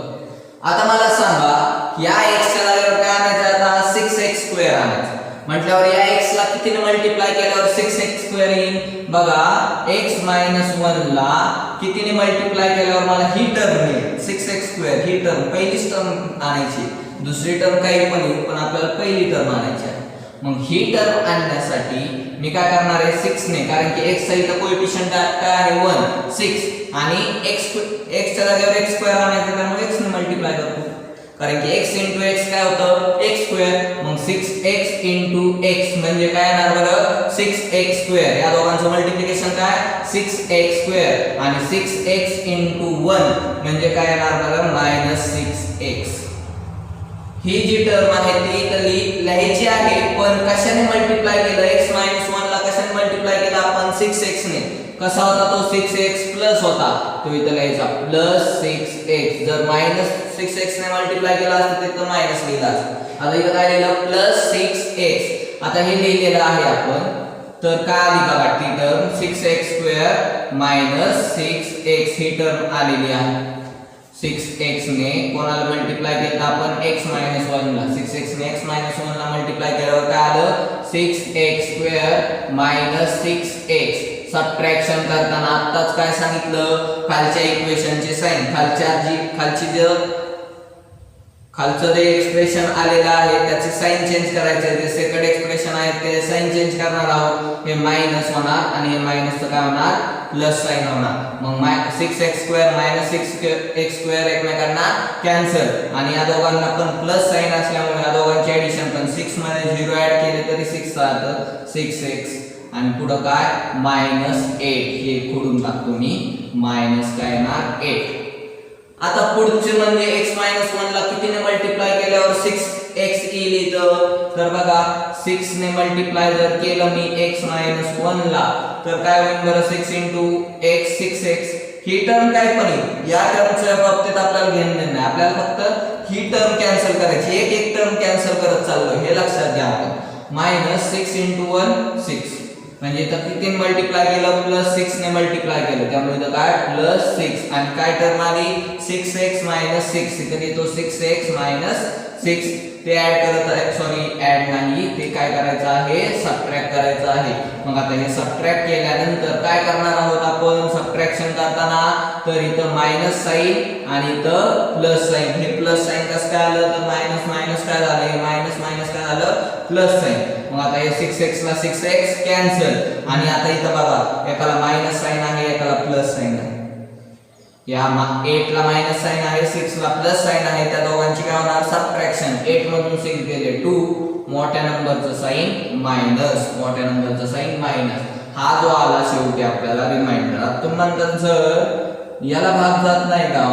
आता मला सांगा या x च्या जागेवर काय आणायचं, आता 6x² आणायचं. म्हटल्यावर या x ला कितीने मल्टिप्लाय केल्यावर 6x² येईल बघा. x - 1 ला कितीने मल्टिप्लाय केल्यावर मला ही टर्म मिळेल 6x². ही टर्म पहिलीच टर्म आणायची, दुसरी टर्म काही पण येईल पण आपल्याला पहिली टर्म आणायची आहे. मग ही टर्म आणण्यासाठी मी काय करणार आहे 6 ने, कारण की x चा इथं कोएफिशिएंट काय आहे 1 6 आणि x च्या जागेवर x² आणायचं, त्यामुळे x ने मल्टिप्लाय करतो. कारण की x * x काय होतं x². मग 6x * x म्हणजे काय येणार बरं 6x². या दोघांचं मल्टिप्लिकेशन काय 6x² आणि 6x * 1 म्हणजे काय येणार बरं -6x. ही जी टर्म आहे ती इथं लिहायची आहे, पण कशाने मल्टिप्लाय केलं x - 1 ला कशाने मल्टिप्लाय केलं आपण 6x ने. कसा होता तो 6x प्लस होता, तो इथं लिहायचा प्लस 6x. जर -6x ने मल्टिप्लाय केला असतं तर मायनस लिहिला असतं. आता इथं काय लिहिलं प्लस 6x. आता हे लिहिलेलं आहे आपण, तर काय आली बघा ती टर्म 6x² - 6x ही टर्म आलेली आहे. 6x ने कोणाला मल्टिप्लाय केलं आपण x - 1 ला. 6x ने x - 1 ला मल्टिप्लाय केल्यावर काय आलं 6x² - 6x. सबट्रॅक्शन करताना आत्ताच काय सांगितलं, खालच्या इक्वेशनचे साइन, खालचं जे एक्सप्रेशन आलेलं आहे त्याचे साइन चेंज करायचे. जे सेकंड एक्सप्रेशन आहे ते साइन चेंज करणार आहोत. हे मायनस होणार आणि हे मायनसचं काय होणार प्लस साइन होणार. मग 6x² - 6x² एकमेकांना कॅन्सल आणि या दोघांना पण प्लस साइन असल्यामुळे या दोघांची ऍडिशन पण 6 मध्ये 0 ऍड केले तरी 6 राहतं 6x आणि पुढं काय -8 हे खोडून टाकतो मी मायनस काय येणार 8. आता पुढचे म्हणजे x 1 ला कितीने मल्टिप्लाय केल्यावर 6x येईल इथं. तर बघा 6 ने मल्टिप्लाय जर केलं मी x 1 ला तर काय होईल बरं 6 x 6x. ही टर्म काय पण येईल, या टर्मच्या बाबतीत आपल्याला घेणं नाही, आपल्याला फक्त ही टर्म कॅन्सल करायची, एक टर्म कॅन्सल करत चाललो हे लक्षात घ्या आपण. -6 × 1 6 म्हणजे इथं किती मल्टिप्लाय केलं +6 ने मल्टिप्लाय केलं त्यामुळे इथं काय +6 आणि काय टर्म आली 6x - 6 इथे देतो 6x - 6 ते ऍड करत आहे, सॉरी ऍड नाही ते काय करायचं आहे सबट्रॅक्ट करायचं आहे. मग आता हे सबट्रॅक्ट केल्यानंतर काय करणार आहोत आपण सबट्रॅक्शन करताना, तर इथं मायनस साइन आणि इथं प्लस साइन. हे प्लस साइन कसं काय आलं तर मायनस मायनस काय झालं, हे मायनस मायनस काय झालं प्लस साइन. मग आता हे 6x ला 6x कॅन्सल आणि आता इथं बघा एकाला मायनस साइन आहे एकाला प्लस साइन आहे. या 8 ला मायनस साइन आहे 6 ला प्लस साइन आहे, त्या दोघांची काय होणार सबट्रॅक्शन. 8 मधून 6 गेले 2, मोठ्या नंबरचं साइन मायनस, मोठ्या नंबरचं साइन मायनस. हा जो आला शेवटी आपल्याला रिमाइंडर. तुम्ही नंतर जर याला भाग जात नाही का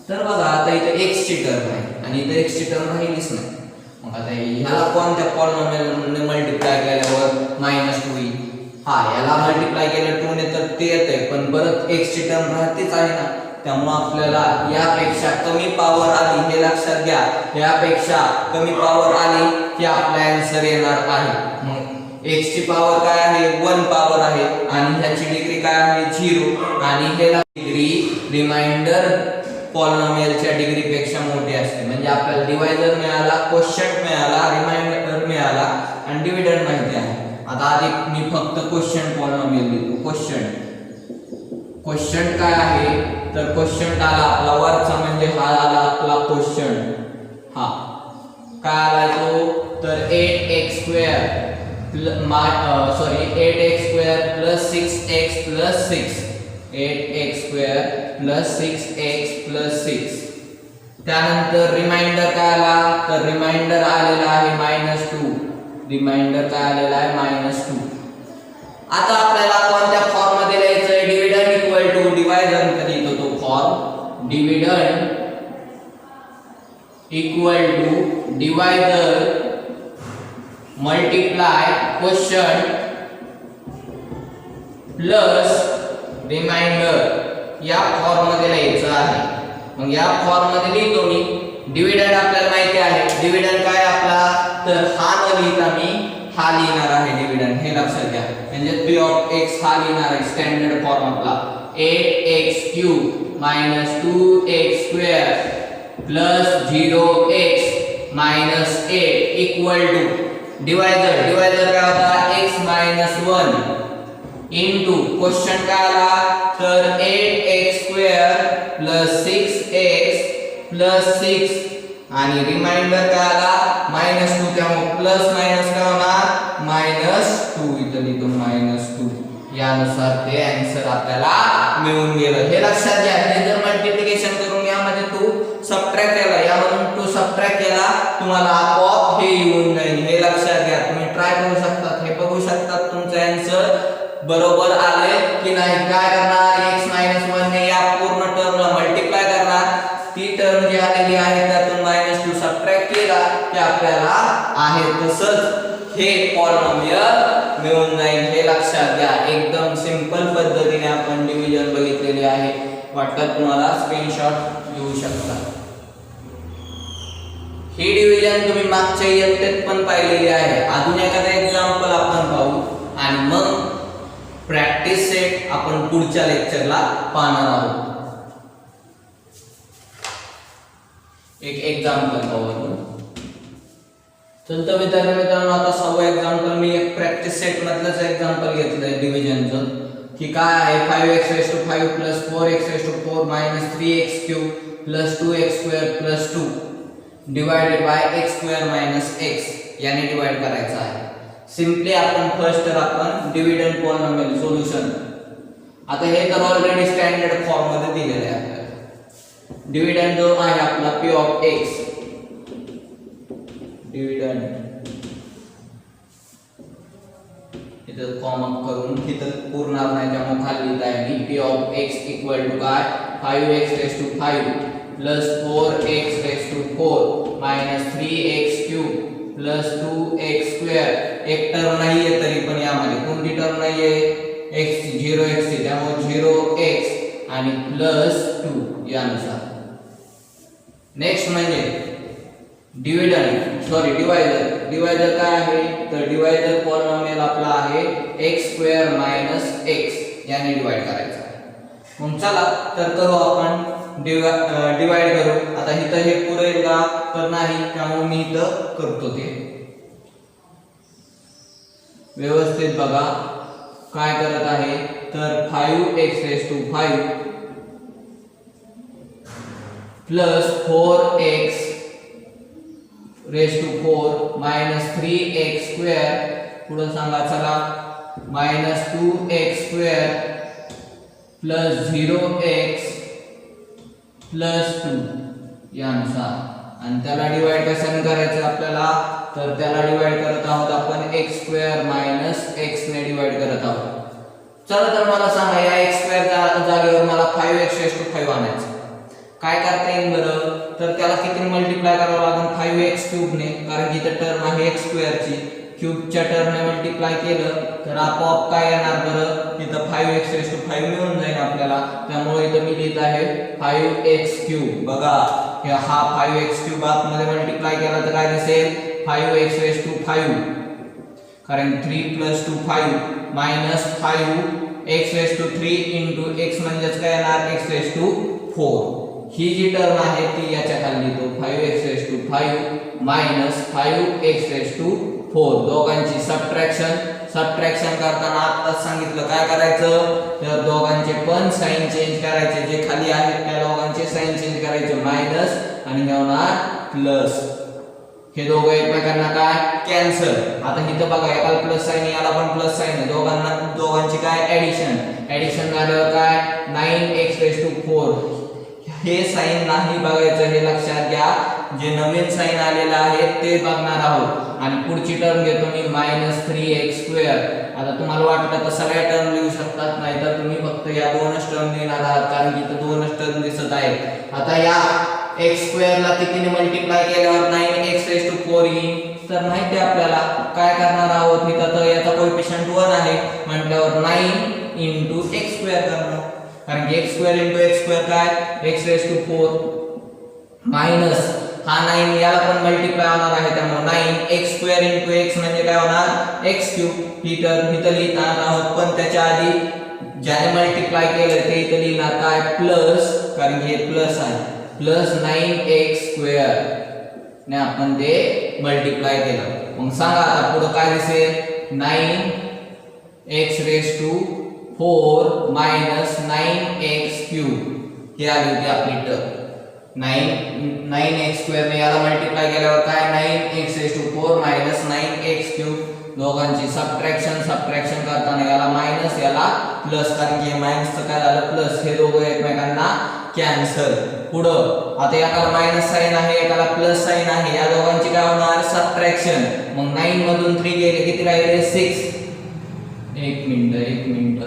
तर बघा आता इथे x ची टर्म आहे आणि इथे x ची टर्म राहिलीच नाही. मग आता ह्याला कोणत्या पॉलिनॉमियलने मल्टिप्लाय केल्यावर -2 येईल. हा याला मल्टिप्लाय केलं 2 ने तर ते येतंय पण परत x ची टर्म राहतेच आहे ना, त्यामुळे आपल्याला यापेक्षा कमी पॉवर आली हे लक्षात घ्या, यापेक्षा कमी पॉवर आली की आपला आन्सर येणार आहे. मग x ची पॉवर काय आहे 1 पॉवर आहे आणि ह्याची डिग्री काय आहे 0 आणि ह्याला डिग्री रिमाइंडर पॉलिनॉमियलच्या डिग्री पेक्षा मोठी असते. म्हणजे आपल्याला डिवायझर मिळाला, क्वोशंट मिळाला, रिमाइंडर मिळाला आणि डिव्हिडंड माहिती आहे. आता आधी मी फक्त क्वोशंट पॉलिनॉमियल लिहितो. क्वोशंट काय आहे तर क्वोशंट आला आपला वरचा म्हणजे हा आला आपला क्वोशंट. हा काय आला तो तर 8x² 6x + 6 8x² + 6x + 6. त्यानंतर रिमाइंडर काय आला तर रिमाइंडर आलेला आहे -2. रिमाइंडर काय आलेला आहे -2. आता आपल्याला कोणत्या फॉर्म मध्ये लिहायचं आहे डिव्हिडंड इक्वल टू डिवायझर मध्ये येतो तो form. Dividend equal to divisor multiply quotient plus remainder या फॉर्म मध्ये लिहायचं आहे. मग या फॉर्म मध्ये लिहितो मी. डिव्हिडंड आपल्याला माहिती आहे, डिव्हिडंड काय आपला तर हा न लिहिता मी हा लिहिणार आहे डिव्हिडंड, हे लक्षात घ्या. म्हणजे p ऑफ x हा लिहिणार आहे स्टँडर्ड फॉर्म आपला 8x³ - 2x² + 0x - 8 equal to divisor काय होता x - 1 इनटू क्वोशंट काय आला तर 8x² + 6x + 6 आणि रिमाइंडर काय आला -2 त्यामुळे प्लस मायनस काय होणार -2. इथं लिहितो -2. यानुसार ते आन्सर आपल्याला मिळून गेलं, हे लक्षात घ्या. हे जर मल्टिप्लिकेशन करून यामध्ये तू सबट्रॅक्ट केला, यामधून तू सबट्रॅक्ट केला तुम्हाला आपोआप हे येऊन जाईल, हे लक्षात घ्या. तुम्ही ट्राय करू शकता, हे बघू शकता तुमचं आन्सर बरोबर आले की नाही. काय करणार x - 1 ने या पूर्ण टर्मला मल्टिप्लाय करणार, ती टर्म जी आलेली आहे त्यातून -2 सबट्रॅक्ट केला की आपल्याला आहे तसंच हे पॉलिनॉमियल मिळून जाईल, हे लक्षात घ्या. एकदम सिंपल पद्धतीने आपण डिव्हिजन बघितलेली आहे. वाटतं तुम्हाला स्क्रीनशॉट घेऊ शकता. ही डिव्हिजन तुम्ही मागच्या इयत्तेत पण पाहिलेली आहे. अजून एखादा एक्झाम्पल आपण पाहू आणि मग प्रॅक्टिस सेट आपण पुढच्या लेक्चरला पाहणार आहोत. एक एक्झाम्पल पाहू. चलतो मित्रांनो आता 6वं एक्झाम्पल मी एक प्रॅक्टिस सेट मधलंच एक्झाम्पल घेतलंय डिव्हिजनचं की काय आहे 5x5 + 4x4 - 3x³ + 2x² + 2 divided by x² - x याने डिवाइड करायचं आहे. सिंपली आपण फर्स्ट तर आपण डिव्हिडंड पॉलिनॉमियल सोल्युशन. आता हे तर ऑलरेडी स्टँडर्ड फॉर्म मध्ये दिलेले आहे आपल्याला. डिव्हिडंड जो आहे आपला p ऑफ x, डिव्हिडंड इथं कॉमा करून इथं पुरणार नाही त्यामुळे खाली लिहित आहे मी p of x equal to काय 5x raise to 5 plus 4x raise to 4 minus 3x cube plus 2x square एक टर्म नाहीये तरी पण यामध्ये कोणती टर्म नाहीये x 0x त्यामुळे 0x आणि प्लस 2 यानुसार नेक्स्ट म्हणजे डिवायझर काय आहे तर डिवायझर पॉलिनॉमियल आपला आहे x स्क्वेअर मायनस x याने डिवाइड करायचा आहे मग चला तर करू आपण डिवाइड करू आता इथं हे पुरेल का तर नाही त्यामुळे मी इथं करतो ते व्यवस्थित बघा काय करत आहे तर 5x raise to 5 plus 4x raise to 4 minus 3x square पुढे सांगा चला minus 2x square plus 0x plus 2 यानुसार आणि त्याला डिवाइड कशाने करायचं आपल्याला तर त्याला डिवाइड करत आहोत आपण x स्क्वेअर मायनस x ने डिवाइड करत आहोत चला तर मला सांगा या x स्क्वेअर जागेवर मला 5x रेस टू 5 आणायचं काय करता येईल बरं तर त्याला किती मल्टिप्लाय करावं लागेल 5x क्यूब ने कारण की इथे टर्म आहे x स्क्वेअर ची क्यूबच्या टर्मने मल्टिप्लाय केलं तर आपोआप काय येणार बरं इथं 5x रेस टू 5 मिळून जाईल आपल्याला त्यामुळे इथं मी लिहित आहे 5x क्यूब बघा हे हा 5x क्यूब आतमध्ये मल्टिप्लाय केला तर काय दिसेल 5x रेस टू 5 कारण 3 plus 2 5 minus 5x raise to 3 into x म्हणजेच काय येणार x रेस टू 4 ही जी टर्म आहे ती याच्या खाली लिहितो 5x raise to 5 minus 5x raise to 4 दोघांची सबट्रॅक्शन करताना आत्ताच सांगितलं काय करायचं तर दोघांचे पण साइन चेंज करायचे जे खाली आहेत त्या दोघांचे साइन चेंज करायचे मायनस आणि हे होणार प्लस हे दोघं एकमेकांना काय कॅन्सल आता इथं बघा एकाला प्लस साइन याला पण प्लस साइन आहे दोघांची काय ऍडिशन झाल्यावर काय 9x रेस टू 4 हे साइन नाही बघायचं हे लक्षात घ्या जे नवीन साइन आलेलं आहे ते बघणार आहोत आणि पुढची टर्म घेतो मी मायनस 3x स्क्वेअर आता तुम्हाला वाटलं तर सगळ्या टर्म लिहू शकतात नाही तर तुम्ही फक्त या दोनच टर्म लिहिणार आहात कारण की इथं दोनच टर्म दिसत आहेत आता या x स्क्वेअर ला कितीने मल्टिप्लाय केल्यावर 9x रेस टू 4 येईल तर माहिती आहे आपल्याला काय करणार आहोत इथं तर याचा कोएफिशिएंट 1 आहे म्हटल्यावर 9 इंटू x स्क्वेअर करणार कारण की x square into x square काय x रेस टू 4 मायनस हा 9 याला पण मल्टिप्लाय होणार आहे त्यामुळे 9x स्क्वेअर इंटू x म्हणजे काय होणार x क्यूब ही टर्म इथं लिहिणार आहोत पण त्याच्या आधी ज्याने मल्टिप्लाय केलं ते इथं लिहिणार काय प्लस कारण की हे प्लस आहे प्लस 9x स्क्वेअर ने आपण ते मल्टिप्लाय केलं मग सांगा आता पुढे काय दिसेल 9x raise to 4 minus 9x cube हे आली होती आपली टर्म 9x स्क्वेअर ने याला मल्टिप्लाय केल्यावर काय 9x raise to 4 minus 9x cube दोघांची सबट्रॅक्शन करताना याला मायनस याला प्लस कारण की मायनसचं काय झालं प्लस हे दोघं एकमेकांना कॅन्सल पुढं आता एकाला मायनस साइन आहे एकाला प्लस साइन आहे या दोघांची काय होणार सबट्रॅक्शन मग 9 मधून 3 गेले किती राहिले 6 एक मिनिट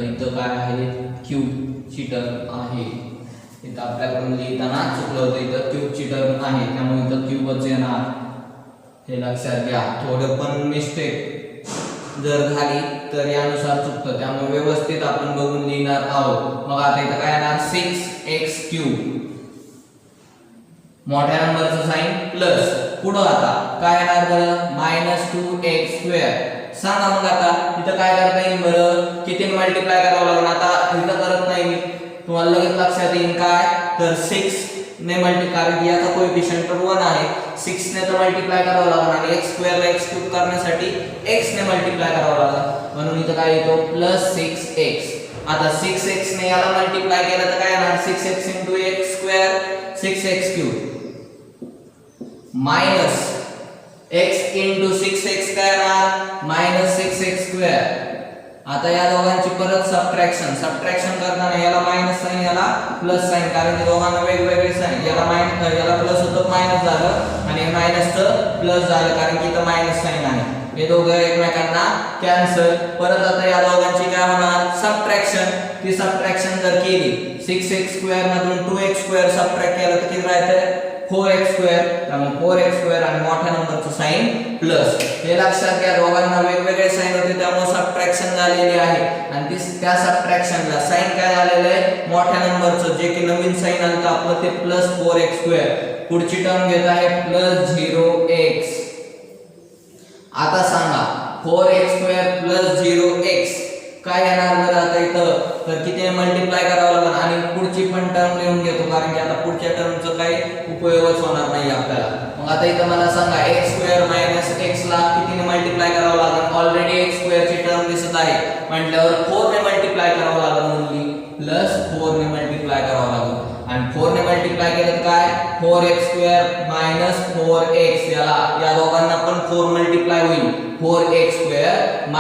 इथं काय आहे क्यूब ची टर्म आहे इथं आपल्याकडून लिहिताना चुकलं होतं इथं क्यूब ची टर्म आहे त्यामुळे इथं क्यूबच येणार हे लक्षात घ्या थोडं पण मिस्टेक जर झाली तर यानुसार चुकतं त्यामुळे व्यवस्थित आपण बघून लिहिणार आहोत मग आता इथं काय येणार 6x क्यूब मोठ्या नंबरचं साइन प्लस पुढं आता काय येणार बरं मायनस 2x स्क्वेअर सांगा मग आता इथं काय करता येईल बरं किती मल्टिप्लाय करावं लागणार आता इथं करत नाही मी तुम्हाला लगेच लक्षात येईल काय तर 6 ने मल्टिप्लाय कारण की याचा कोएफिशिएंट 1 आहे 6 ने तर मल्टिप्लाय करावं लागणार आणि x स्क्वेअर ला x क्यूब करण्यासाठी x ने मल्टिप्लाय करावं लागणार म्हणून इथं काय येतो प्लस 6x आता 6x ने याला मल्टिप्लाय केलं तर काय येणार 6x into x square 6x cube minus x into 6x काय येणार मायनस 6x स्क्वेअर आता या दोघांची परत सबट्रॅक्शन करताना याला मायनस साइन याला प्लस साइन कारण की दोघांना वेगवेगळे साइन याला मायनस याला प्लस होतं मायनस झालं आणि मायनसचं प्लस झालं कारण की इथं मायनस साइन आहे हे दोघं एकमेकांना कॅन्सल. परत आता या दोघांची काय होणार सबट्रॅक्शन. ती सबट्रॅक्शन जर केली 6x² मधून 2x² सबट्रॅक्ट केलं तर किती राहतं 4x². त्यामुळे 4x² आणि मोठ्या नंबरचं साइन प्लस. हे लक्षात घ्या दोघांना वेगवेगळे साइन होते त्यामुळे सबट्रॅक्शन झालेली आहे आणि त्या सबट्रॅक्शनला साइन काय झालेलं आहे मोठ्या नंबरचं जे की नवीन साइन आलं आपलं ते प्लस 4x². पुढची टर्म घेत आहे प्लस 0x. आता सांगा 4x² प्लस 0x काय येणार बरं आता इथं तर किती मल्टिप्लाय करावं लागेल आणि पुढची पण टर्म लिहून घेतो कारण की आता पुढच्या टर्मचा काही उपयोगच होणार नाही आपल्याला. मग आता इथं मला सांगा x² - x ला कितीने मल्टिप्लाय करावं लागेल. ऑलरेडी x² ची टर्म दिसत आहे म्हटल्यावर 4 ने मल्टिप्लाय करावं लागेल ओन्ली प्लस 4 ने मल्टिप्लाय करावं लागेल आणि 4 ने मल्टिप्लाय केलं तर काय 4x² - 4x याला या दोघांना पण 4 मल्टिप्लाय होईल 4x² -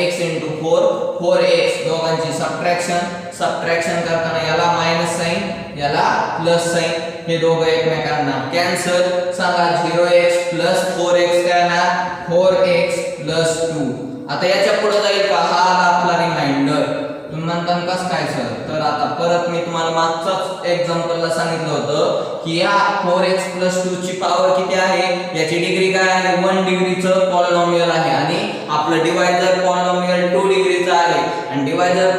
x * 4 4x दोघांची सबट्रॅक्शन करताना याला मायनस साइन याला प्लस साइन. हे दोघं एकमेकांना कॅन्सल. सांगा 0x प्लस 4x काय येणार 4x प्लस 2. आता याच्या पुढे जाईल का हा आला आपला रिमाइंडर. तुम्ही म्हणता कसं काय सर तर आता परत मी तुम्हाला मागच्याच एक्झाम्पलला सांगितलं होतं की या 4x प्लस 2 ची पॉवर किती आहे याची डिग्री काय आहे 1 डिग्रीचं पॉलिनॉमियल आहे आणि आपलं डिवायझर पॉलिनॉमियल 2 डिग्रीचं आहे आणि डिवायझर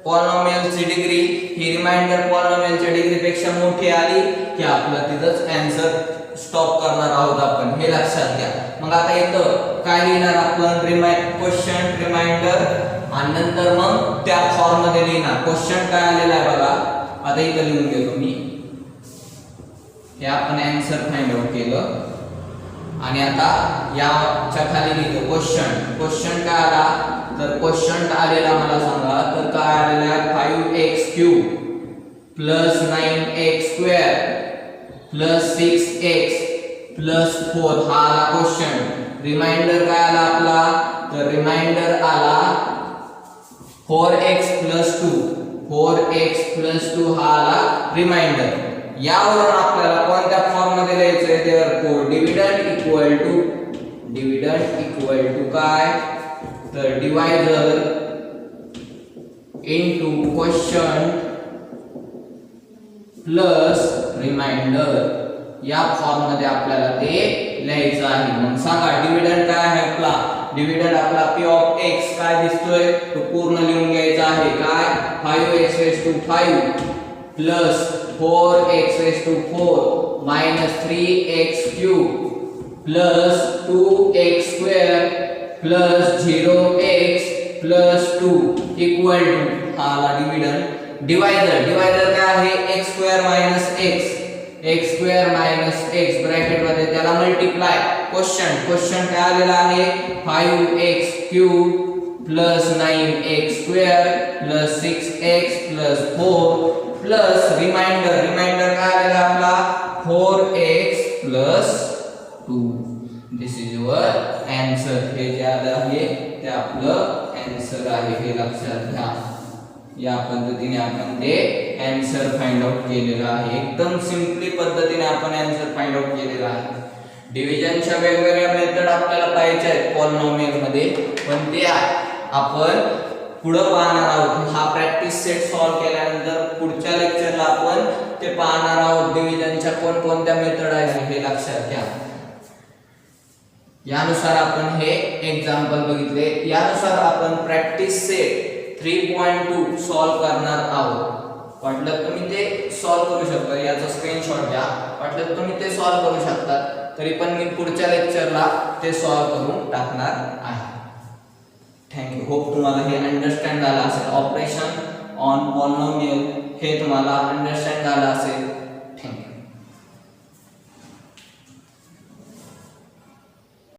पॉलिनॉमियलची डिग्री ही रिमाइंडर पॉलिनॉमियलच्या डिग्रीपेक्षा मोठी आली की आपलं तिथंच आन्सर स्टॉप करणार आहोत आपण. हे लक्षात घ्या. मग आता इथं काय लिहिणार आपण क्वेश्चन रिमाइंडर आणि नंतर मग त्या फॉर्म मध्ये लिहिणार क्वेश्चन काय आलेला आहे बघा. आता इथं लिहून घेतो मी. हे आपण आन्सर फाइंड आउट केलं आणि आता याच्या खाली लिहितो क्वेश्चन काय आला तर क्वेश्चन आलेला मला सांगा तर काय आलेला आहे 5x³ plus 9x² plus 6x plus 4 हा आला क्वेश्चन. रिमाइंडर काय आला आपला तर रिमाइंडर आला 4x प्लस 2 हा आला रिमाइंडर. यावरून आपल्याला कोणत्या फॉर्म मध्ये लिहायचंय तर डिव्हिडंड इक्वल टू काय तर divisor into quotient plus remainder या फॉर्म मध्ये आपल्याला ते लिहायचं आहे. मग सांगा डिव्हिडंड काय आहे आपला डिव्हिडंड आपला p ऑफ x काय दिसतोय तो पूर्ण लिहून घ्यायचा आहे काय 5x5 plus 4x4 minus 3x³ plus 2x² plus 0x plus 2 equal to हा आला डिव्हिडंड. डिवायझर काय आहे x² मायनस x ब्रॅकेट मध्ये त्याला मल्टिप्लाय क्वेश्चन काय आलेला आहे 5x³ plus 9x² plus 6x plus 4 plus remainder काय आलेला आपला 4x plus 2. This is your answer. हे जे आलं आहे ते आपलं आन्सर आहे हे लक्षात घ्या. या पद्धतीने आपण ते आन्सर फाइंड आउट केलेलं आहे. एकदम सिंपली पद्धतीने आपण आन्सर फाइंड आउट केलेला आहे. डिव्हिजनच्या वेगवेगळ्या मेथड आपल्याला पाहिजे आहेत पॉलिनॉमियल मध्ये पण ते आपण पुढे पाहणार आहोत. हा प्रॅक्टिस सेट सॉल्व केल्यानंतर पुढच्या लेक्चरला आपण ते पाहणार आहोत डिव्हिजनच्या कोणकोणत्या मेथड आहेत हे लक्षात घ्या. यानुसार आपण हे एग्जांपल बघितले. यानुसार आपण प्रॅक्टिस सेट 3.2 सॉल्व करणार आहोत. वाटलं तुम्ही ते सॉल्व करू शकता याचा स्क्रीनशॉट घ्या. वाटलं तुम्ही ते सॉल्व करू शकता तरी पण मी पुढच्या लेक्चरला ते सॉल्व करून टाकणार आहे. थँक्यू. होप तुम्हाला हे अंडरस्टँड झालं असेल. ऑपरेशन ऑन पॉलिनॉमियल हे तुम्हाला अंडरस्टँड झालं असेल.